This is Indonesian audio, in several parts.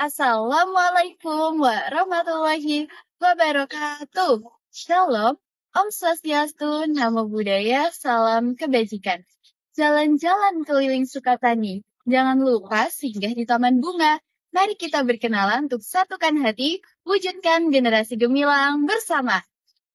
Assalamualaikum warahmatullahi wabarakatuh. Shalom, Om Swastiastu, Namo Buddhaya, salam kebajikan. Jalan-jalan keliling Sukatani. Jangan lupa singgah di Taman Bunga. Mari kita berkenalan untuk satukan hati, wujudkan generasi gemilang bersama.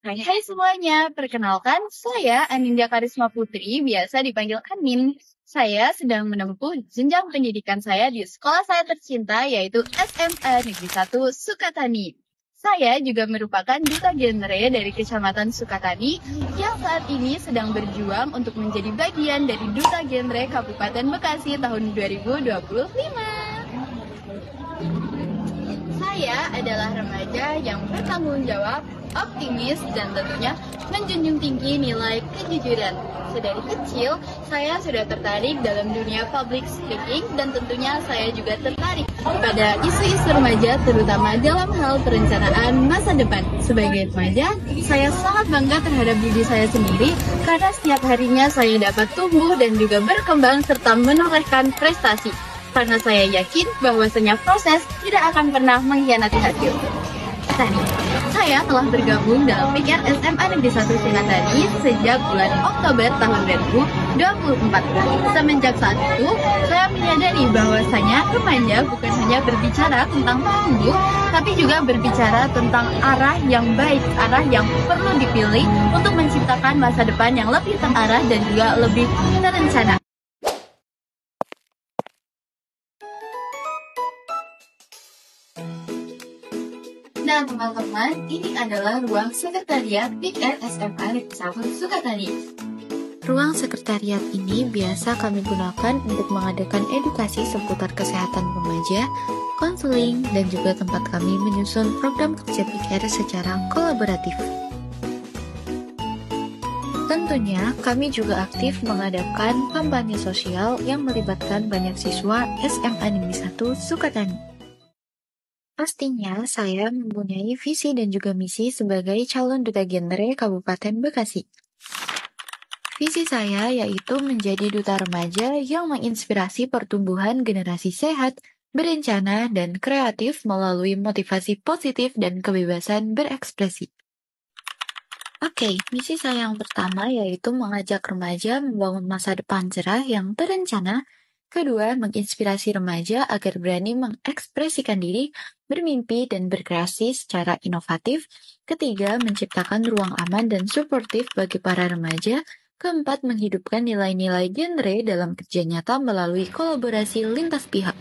Hai semuanya, perkenalkan saya Anindya Karisma Putri, biasa dipanggil Anin. Saya sedang menempuh jenjang pendidikan saya di sekolah saya tercinta, yaitu SMA Negeri 1 Sukatani. Saya juga merupakan duta genre dari Kecamatan Sukatani yang saat ini sedang berjuang untuk menjadi bagian dari duta genre Kabupaten Bekasi tahun 2025. Saya adalah remaja yang bertanggung jawab, optimis, dan tentunya menjunjung tinggi nilai kejujuran. Dari kecil, saya sudah tertarik dalam dunia public speaking dan tentunya saya juga tertarik pada isu-isu remaja terutama dalam hal perencanaan masa depan. Sebagai remaja, saya sangat bangga terhadap diri saya sendiri karena setiap harinya saya dapat tumbuh dan juga berkembang serta menorehkan prestasi. Karena saya yakin bahwasanya proses tidak akan pernah mengkhianati hasil. Saya telah bergabung dalam PKR SMA Negeri 1 Sukatani sejak bulan Oktober tahun 2024. Semenjak saat itu, saya menyadari bahwasanya remaja bukan hanya berbicara tentang tumbuh, tapi juga berbicara tentang arah yang baik, arah yang perlu dipilih untuk menciptakan masa depan yang lebih terarah dan juga lebih terencana. Nah teman-teman, ini adalah ruang sekretariat PKR SMA Negeri 1 Sukatani. Ruang sekretariat ini biasa kami gunakan untuk mengadakan edukasi seputar kesehatan remaja, konseling, dan juga tempat kami menyusun program kerja PKR secara kolaboratif. Tentunya, kami juga aktif mengadakan kampanye sosial yang melibatkan banyak siswa SMA Negeri 1 Sukatani. Pastinya, saya mempunyai visi dan juga misi sebagai calon duta genre Kabupaten Bekasi. Visi saya yaitu menjadi duta remaja yang menginspirasi pertumbuhan generasi sehat, berencana, dan kreatif melalui motivasi positif dan kebebasan berekspresi. Oke, misi saya yang pertama yaitu mengajak remaja membangun masa depan cerah yang terencana. Kedua, menginspirasi remaja agar berani mengekspresikan diri, bermimpi, dan berkreasi secara inovatif. Ketiga, menciptakan ruang aman dan suportif bagi para remaja. Keempat, menghidupkan nilai-nilai genre dalam kerja nyata melalui kolaborasi lintas pihak.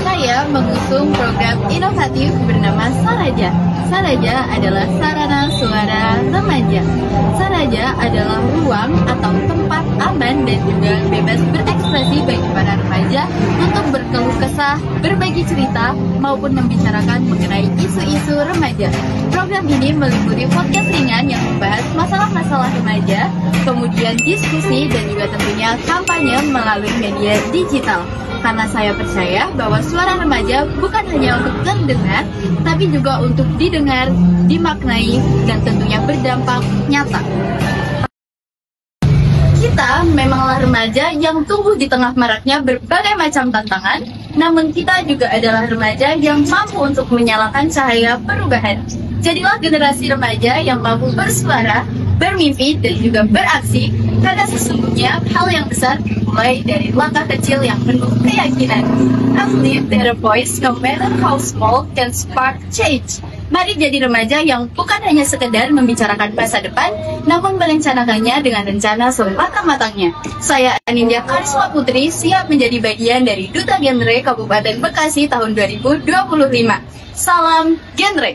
Saya mengusung program inovatif bernama Saraja. Saraja adalah sarana suara remaja. Saraja adalah ruang atau tempat aman dan juga bebas berekspresi bagi para remaja untuk berkeluh kesah, berbagi cerita, maupun membicarakan mengenai isu-isu remaja. Program ini meliputi podcast ringan yang membahas masalah-masalah remaja, kemudian diskusi dan juga tentunya kampanye melalui media digital. Karena saya percaya bahwa suara remaja bukan hanya untuk terdengar, tapi juga untuk didengar, dimaknai, dan tentunya berdampak nyata. Kita memanglah remaja yang tumbuh di tengah maraknya berbagai macam tantangan, namun kita juga adalah remaja yang mampu untuk menyalakan cahaya perubahan. Jadilah generasi remaja yang mampu bersuara, bermimpi, dan juga beraksi, karena sesungguhnya hal yang besar dimulai dari langkah kecil yang penuh keyakinan. I believe that a voice, no matter how small, can spark change. Mari jadi remaja yang bukan hanya sekedar membicarakan masa depan, namun merencanakannya dengan rencana sematang-matangnya. Saya Anindya Karisma Putri, siap menjadi bagian dari Duta Genre Kabupaten Bekasi tahun 2025. Salam genre!